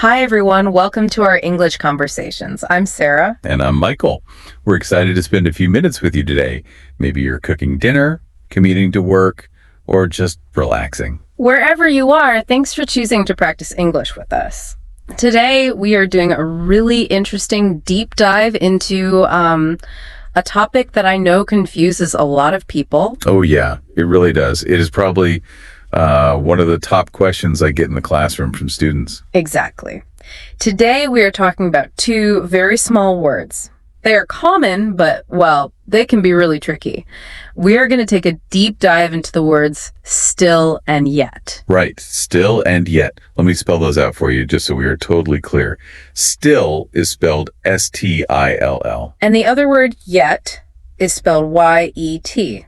Hi, everyone. Welcome to our English conversations. I'm Sarah. And I'm Michael. We're excited to spend a few minutes with you today. Maybe you're cooking dinner, commuting to work, or just relaxing. Wherever you are, thanks for choosing to practice English with us. Today, we are doing a really interesting deep dive into a topic that I know confuses a lot of people. Oh, yeah, it really does. It is probably one of the top questions I get in the classroom from students. Exactly. Today, we are talking about two very small words. They are common, but, well, they can be really tricky. We are going to take a deep dive into the words still and yet. Right, still and yet. Let me spell those out for you just so we are totally clear. Still is spelled S-T-I-L-L. And the other word yet is spelled Y-E-T.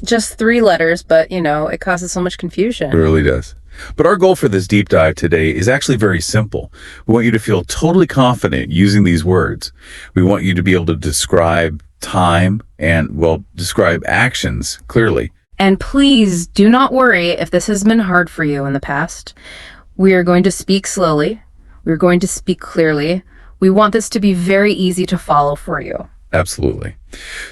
Just three letters, but, it causes so much confusion. It really does. But our goal for this deep dive today is actually very simple. We want you to feel totally confident using these words. We want you to be able to describe time and, describe actions clearly. And please do not worry if this has been hard for you in the past. We are going to speak slowly. We're going to speak clearly. We want this to be very easy to follow for you. Absolutely.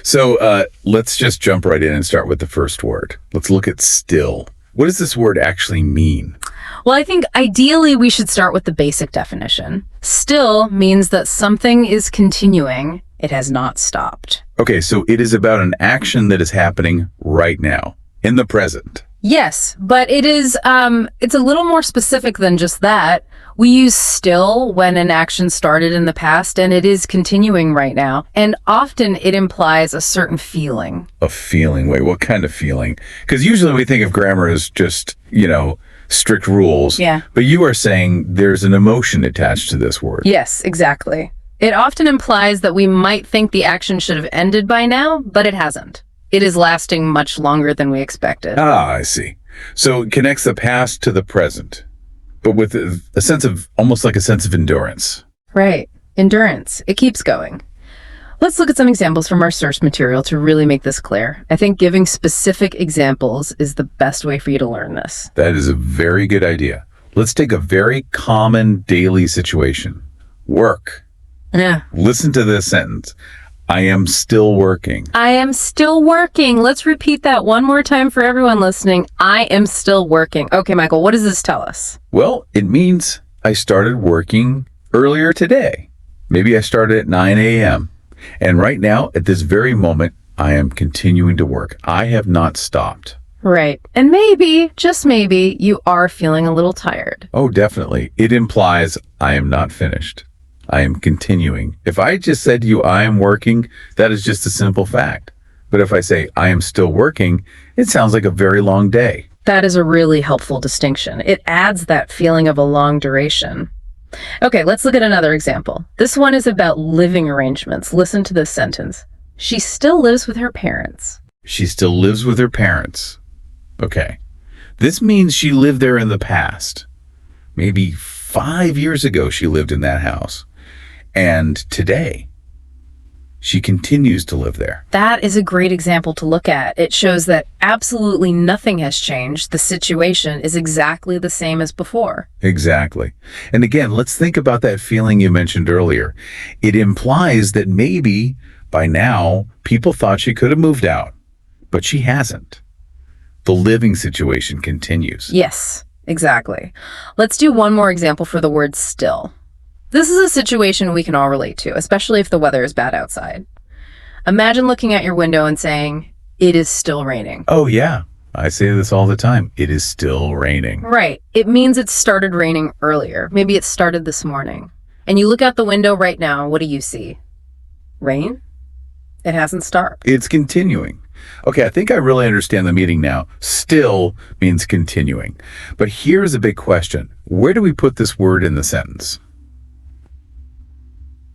So let's just jump right in and start with the first word. Let's look at still. What does this word actually mean? Well, I think ideally we should start with the basic definition. Still means that something is continuing. It has not stopped. Okay, so it is about an action that is happening right now, in the present. Yes, but it's a little more specific than just that. We use still when an action started in the past and it is continuing right now. And often it implies a certain feeling. A feeling? Wait, what kind of feeling? Because usually we think of grammar as just, strict rules. Yeah. But you are saying there's an emotion attached to this word. Yes, exactly. It often implies that we might think the action should have ended by now, but it hasn't. It is lasting much longer than we expected. Ah, I see. So it connects the past to the present, but with a sense of, almost like a sense of endurance. Right. Endurance. It keeps going. Let's look at some examples from our source material to really make this clear. I think giving specific examples is the best way for you to learn this. That is a very good idea. Let's take a very common daily situation. Work. Yeah. Listen to this sentence. I am still working. I am still working. Let's repeat that one more time for everyone listening. I am still working. Okay, Michael, what does this tell us? Well, it means I started working earlier today. Maybe I started at 9 a.m. And right now, at this very moment, I am continuing to work. I have not stopped. Right. And maybe, just maybe, you are feeling a little tired. Oh, definitely. It implies I am not finished. I am continuing. If I just said to you, I am working, that is just a simple fact. But if I say, I am still working, it sounds like a very long day. That is a really helpful distinction. It adds that feeling of a long duration. Okay, let's look at another example. This one is about living arrangements. Listen to this sentence. She still lives with her parents. She still lives with her parents. Okay. This means she lived there in the past. Maybe 5 years ago she lived in that house. And today, she continues to live there. That is a great example to look at. It shows that absolutely nothing has changed. The situation is exactly the same as before. Exactly. And again, let's think about that feeling you mentioned earlier. It implies that maybe by now people thought she could have moved out, but she hasn't. The living situation continues. Yes, exactly. Let's do one more example for the word still. This is a situation we can all relate to, especially if the weather is bad outside. Imagine looking at your window and saying, it is still raining. Oh, yeah. I say this all the time. It is still raining. Right. It means it started raining earlier. Maybe it started this morning. And you look out the window right now, what do you see? Rain? It hasn't stopped. It's continuing. Okay, I think I really understand the meaning now. Still means continuing. But here's a big question. Where do we put this word in the sentence?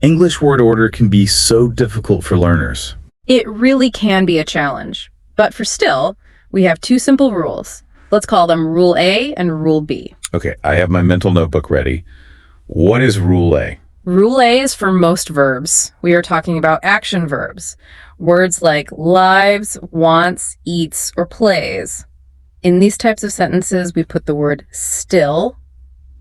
English word order can be so difficult for learners. It really can be a challenge. But for still, we have two simple rules. Let's call them Rule A and Rule B. Okay, I have my mental notebook ready. What is Rule A? Rule A is for most verbs. We are talking about action verbs. Words like lives, wants, eats, or plays. In these types of sentences, we put the word still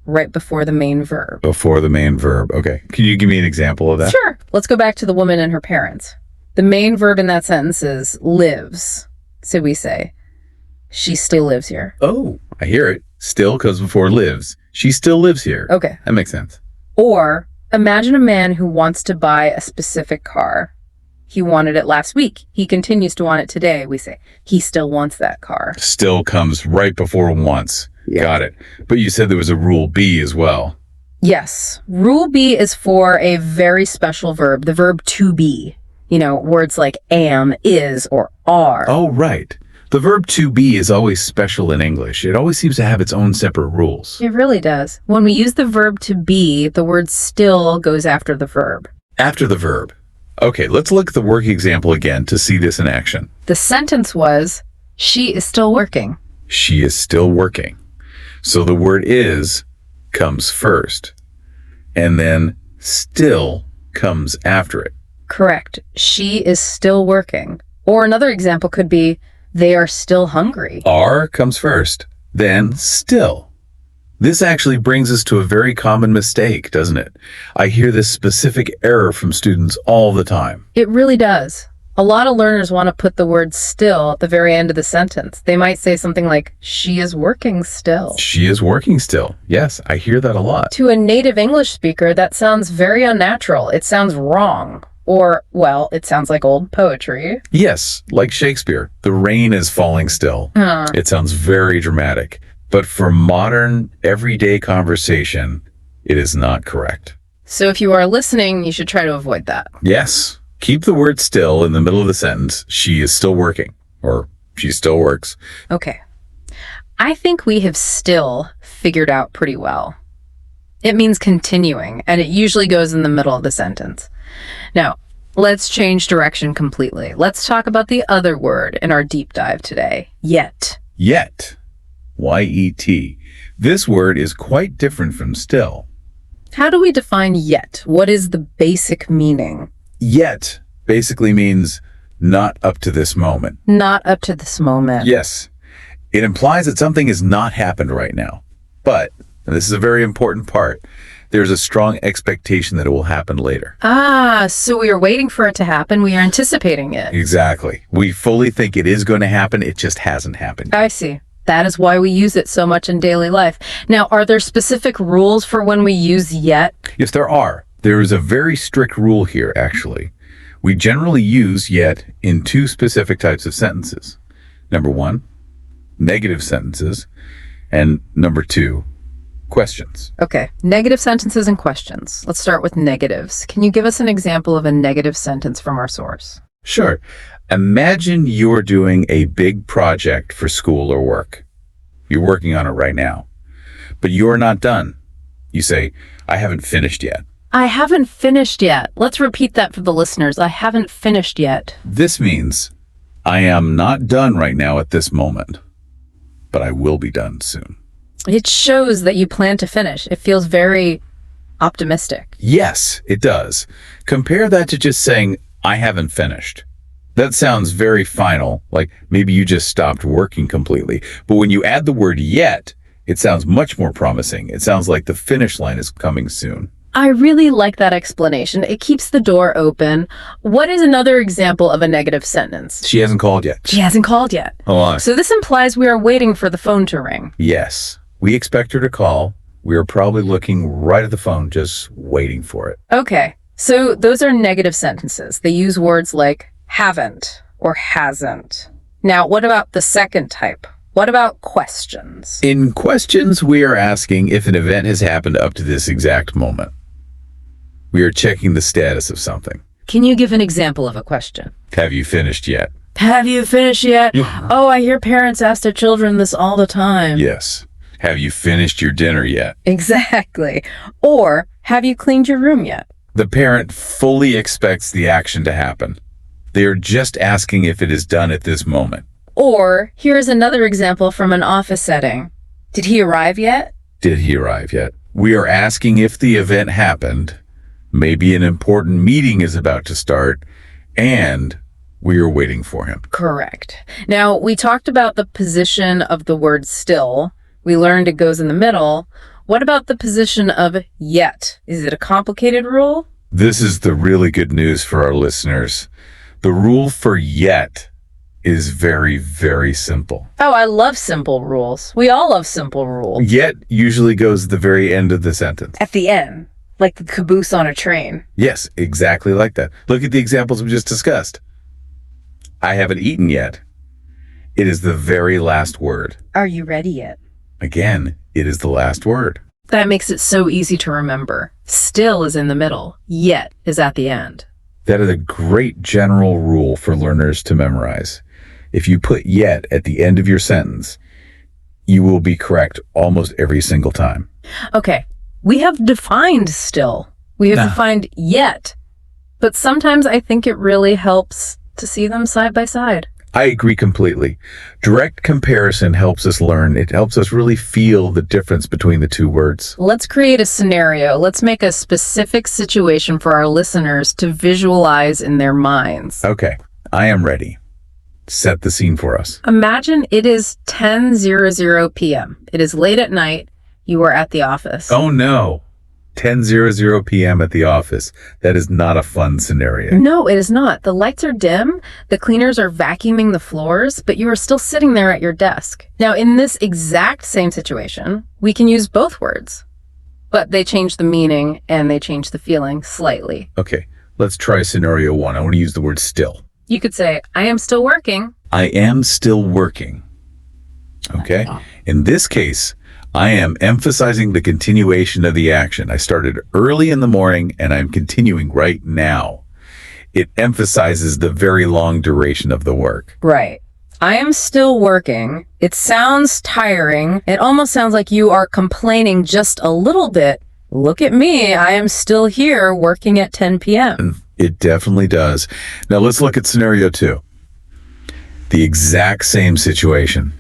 right before the main verb. Before the main verb. Okay. Can you give me an example of that? Sure. Let's go back to the woman and her parents. The main verb in that sentence is lives. So we say, she still lives here. Oh, I hear it. Still comes before lives. She still lives here. Okay. That makes sense. Or imagine a man who wants to buy a specific car. He wanted it last week. He continues to want it today. We say, he still wants that car. Still comes right before wants. Yeah. Got it. But you said there was a rule B as well. Yes. Rule B is for a very special verb, the verb to be. You know, words like am, is, or are. Oh, right. The verb to be is always special in English. It always seems to have its own separate rules. It really does. When we use the verb to be, the word still goes after the verb. After the verb. Okay, let's look at the work example again to see this in action. The sentence was, she is still working. She is still working. So the word is comes first, and then still comes after it. Correct. She is still working. Or another example could be, they are still hungry. Are comes first, then still. This actually brings us to a very common mistake, doesn't it? I hear this specific error from students all the time. It really does. A lot of learners want to put the word still at the very end of the sentence. They might say something like, she is working still. She is working still. Yes, I hear that a lot. To a native English speaker, that sounds very unnatural. It sounds wrong. Or, well, it sounds like old poetry. Yes, like Shakespeare. The rain is falling still. It sounds very dramatic. But for modern, everyday conversation, it is not correct. So if you are listening, you should try to avoid that. Yes, keep the word still in the middle of the sentence. She is still working, or she still works. Okay. I think we have still figured out pretty well. It means continuing, and it usually goes in the middle of the sentence. Now, let's change direction completely. Let's talk about the other word in our deep dive today, yet. Yet, Y-E-T. This word is quite different from still. How do we define yet? What is the basic meaning? Yet basically means not up to this moment. Not up to this moment. Yes, it implies that something has not happened right now. But, and this is a very important part, there's a strong expectation that it will happen later. Ah, so we are waiting for it to happen. We are anticipating it. Exactly. We fully think it is going to happen. It just hasn't happened. I see. That is why we use it so much in daily life. Now, are there specific rules for when we use yet? Yes, there are. There is a very strict rule here, actually. We generally use yet in two specific types of sentences. Number one, negative sentences, and number two, questions. Okay, negative sentences and questions. Let's start with negatives. Can you give us an example of a negative sentence from our source? Sure. Imagine you're doing a big project for school or work. You're working on it right now, but you're not done. You say, I haven't finished yet. I haven't finished yet. Let's repeat that for the listeners. I haven't finished yet. This means I am not done right now at this moment, but I will be done soon. It shows that you plan to finish. It feels very optimistic. Yes, it does. Compare that to just saying, I haven't finished. That sounds very final, like maybe you just stopped working completely. But when you add the word yet, it sounds much more promising. It sounds like the finish line is coming soon. I really like that explanation. It keeps the door open. What is another example of a negative sentence? She hasn't called yet. She hasn't called yet. Hold on. So this implies we are waiting for the phone to ring. Yes, we expect her to call. We are probably looking right at the phone, just waiting for it. Okay, so those are negative sentences. They use words like haven't or hasn't. Now, what about the second type? What about questions? In questions, we are asking if an event has happened up to this exact moment. We are checking the status of something. Can you give an example of a question? Have you finished yet? Have you finished yet? Oh, I hear parents ask their children this all the time. Yes. Have you finished your dinner yet? Exactly. Or, have you cleaned your room yet? The parent fully expects the action to happen. They are just asking if it is done at this moment. Or, here's another example from an office setting. Did he arrive yet? Did he arrive yet? We are asking if the event happened. Maybe an important meeting is about to start, and we are waiting for him. Correct. Now, we talked about the position of the word still. We learned it goes in the middle. What about the position of yet? Is it a complicated rule? This is the really good news for our listeners. The rule for yet is very, very simple. Oh, I love simple rules. We all love simple rules. Yet usually goes at the very end of the sentence. At the end, like the caboose on a train. Yes, exactly like that. Look at the examples we just discussed. I haven't eaten yet. It is the very last word. Are you ready yet? Again, it is the last word. That makes it so easy to remember. Still is in the middle. Yet is at the end. That is a great general rule for learners to memorize. If you put yet at the end of your sentence, you will be correct almost every single time. Okay, we have defined still. We have defined yet. But sometimes I think it really helps to see them side by side. I agree completely. Direct comparison helps us learn. It helps us really feel the difference between the two words. Let's create a scenario. Let's make a specific situation for our listeners to visualize in their minds. Okay, I am ready. Set the scene for us. Imagine it is 10:00 p.m. It is late at night. You are at the office. Oh no. 10:00 p.m. at the office. That is not a fun scenario. No, it is not. The lights are dim. The cleaners are vacuuming the floors, but you are still sitting there at your desk. Now, in this exact same situation, we can use both words, but they change the meaning and they change the feeling slightly. Okay, let's try scenario one. I want to use the word still. You could say, I am still working. I am still working. Okay? In this case, I am emphasizing the continuation of the action. I started early in the morning and I'm continuing right now. It emphasizes the very long duration of the work. Right. I am still working. It sounds tiring. It almost sounds like you are complaining just a little bit. Look at me. I am still here working at 10 p.m. It definitely does. Now let's look at scenario two. The exact same situation.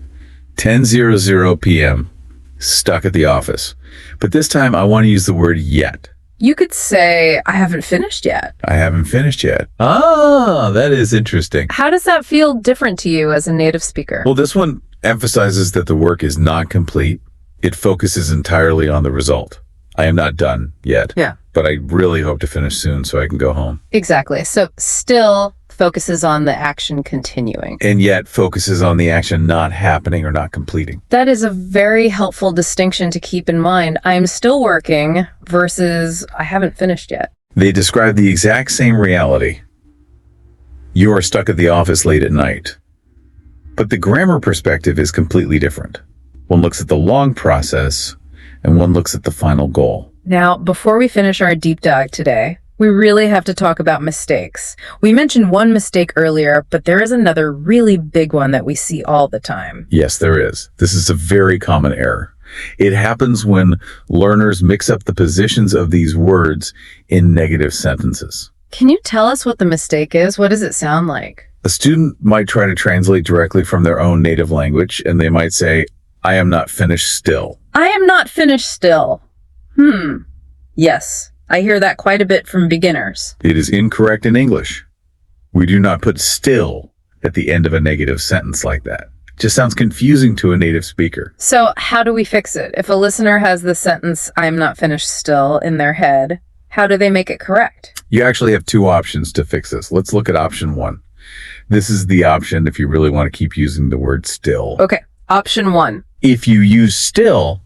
10:00 p.m. Stuck at the office. But this time I want to use the word yet. You could say, I haven't finished yet. I haven't finished yet. Ah, that is interesting. How does that feel different to you as a native speaker? Well, this one emphasizes that the work is not complete. It focuses entirely on the result. I am not done yet. Yeah. But I really hope to finish soon so I can go home. Exactly. So still focuses on the action continuing. And yet focuses on the action not happening or not completing. That is a very helpful distinction to keep in mind. I am still working versus I haven't finished yet. They describe the exact same reality. You are stuck at the office late at night. But the grammar perspective is completely different. One looks at the long process and one looks at the final goal. Now, before we finish our deep dive today, we really have to talk about mistakes. We mentioned one mistake earlier, but there is another really big one that we see all the time. Yes, there is. This is a very common error. It happens when learners mix up the positions of these words in negative sentences. Can you tell us what the mistake is? What does it sound like? A student might try to translate directly from their own native language, and they might say, I am not finished still. I am not finished still. Yes, I hear that quite a bit from beginners. It is incorrect in English. We do not put still at the end of a negative sentence like that. It just sounds confusing to a native speaker. So how do we fix it? If a listener has the sentence, I am not finished still, in their head, how do they make it correct? You actually have two options to fix this. Let's look at option one. This is the option if you really want to keep using the word still. Okay, option one. If you use still,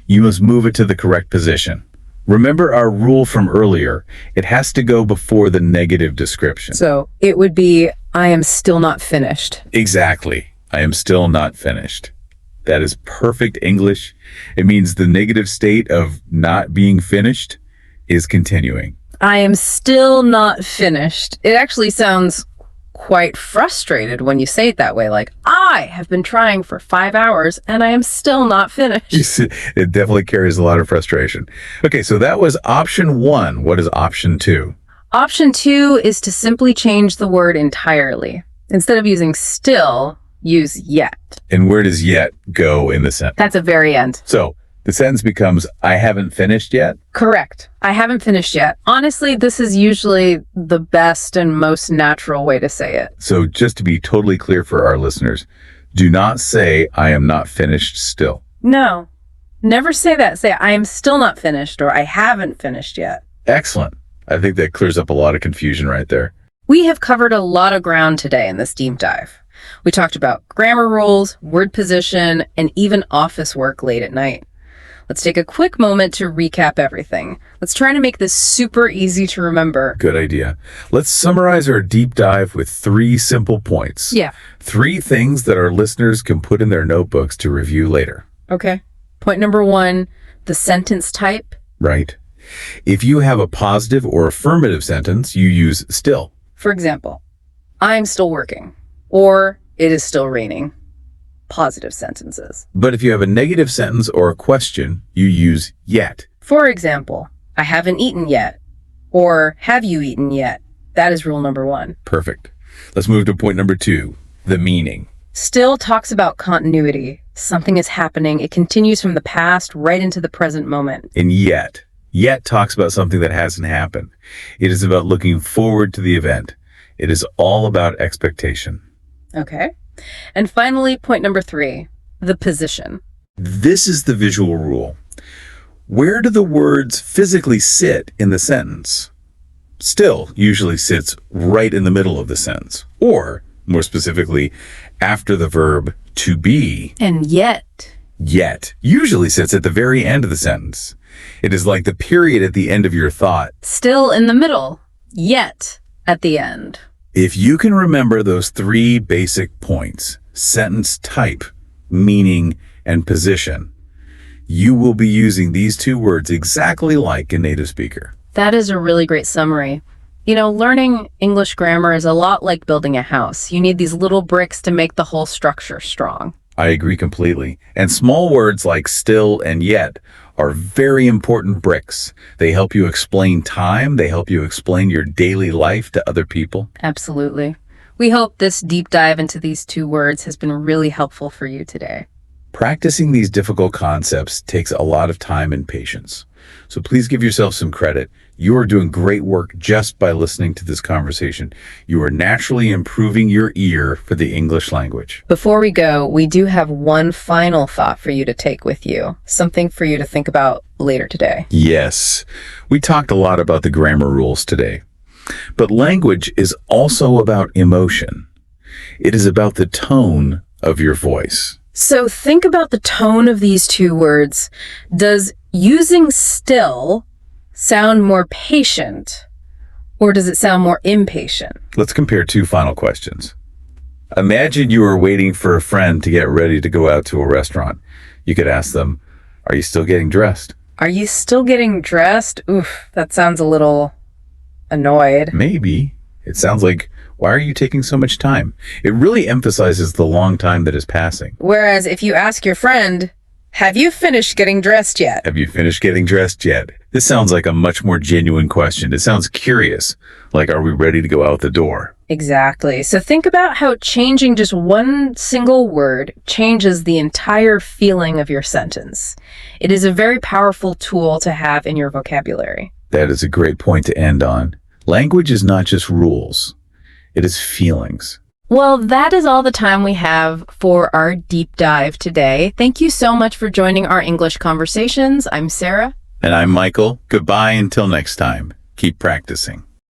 you must move it to the correct position. Remember our rule from earlier. It has to go before the negative description. So it would be, I am still not finished. Exactly. I am still not finished. That is perfect English. It means the negative state of not being finished is continuing. I am still not finished. It actually sounds quite frustrated when you say it that way. Like, I have been trying for 5 hours and I am still not finished. You see, it definitely carries a lot of frustration. Okay, so that was option one. What is option two? Option two is to simply change the word entirely. Instead of using still, use yet. And where does yet go in the sentence? That's the very end. So the sentence becomes, I haven't finished yet. Correct. I haven't finished yet. Honestly, this is usually the best and most natural way to say it. So just to be totally clear for our listeners, do not say, I am not finished still. No. Never say that. Say, I am still not finished or I haven't finished yet. Excellent. I think that clears up a lot of confusion right there. We have covered a lot of ground today in this deep dive. We talked about grammar rules, word position, and even office work late at night. Let's take a quick moment to recap everything. Let's try to make this super easy to remember. Good idea. Let's summarize our deep dive with 3 simple points. Yeah. 3 things that our listeners can put in their notebooks to review later. Okay. Point number 1, the sentence type. Right. If you have a positive or affirmative sentence, you use still. For example, I'm still working, or it is still raining. Positive sentences. But if you have a negative sentence or a question, you use yet. For example, I haven't eaten yet, or have you eaten yet? That is rule number 1. Perfect. Let's move to point number 2, the meaning. Still talks about continuity. Something is happening. It continues from the past right into the present moment. And yet talks about something that hasn't happened. It is about looking forward to the event. It is all about expectation. Okay. And finally, point number 3, the position. This is the visual rule. Where do the words physically sit in the sentence? Still usually sits right in the middle of the sentence, or more specifically, after the verb to be. And yet Usually sits at the very end of the sentence. It is like the period at the end of your thought. still in the middle, yet at the end. If you can remember those 3 basic points, sentence type, meaning, and position, you will be using these 2 words exactly like a native speaker. That is a really great summary. You know, learning English grammar is a lot like building a house. You need these little bricks to make the whole structure strong. I agree completely. And small words like still and yet are very important bricks. They help you explain time. They help you explain your daily life to other people. Absolutely. We hope this deep dive into these 2 words has been really helpful for you today. Practicing these difficult concepts takes a lot of time and patience. So please give yourself some credit. You are doing great work just by listening to this conversation. You are naturally improving your ear for the English language. Before we go, we do have one final thought for you to take with you, something for you to think about later today. Yes, we talked a lot about the grammar rules today. But language is also about emotion. It is about the tone of your voice. So think about the tone of these 2 words. Does using still sound more patient, or does it sound more impatient? Let's compare 2 final questions. Imagine you are waiting for a friend to get ready to go out to a restaurant. You could ask them, "Are you still getting dressed?" Are you still getting dressed? Oof, that sounds a little annoyed. Maybe. It sounds like, "Why are you taking so much time?" It really emphasizes the long time that is passing. Whereas if you ask your friend, have you finished getting dressed yet? Have you finished getting dressed yet? This sounds like a much more genuine question. It sounds curious, like, are we ready to go out the door? Exactly. So think about how changing just one single word changes the entire feeling of your sentence. It is a very powerful tool to have in your vocabulary. That is a great point to end on. Language is not just rules. It is feelings. Well, that is all the time we have for our deep dive today. Thank you so much for joining our English conversations. I'm Sarah. And I'm Michael. Goodbye until next time. Keep practicing.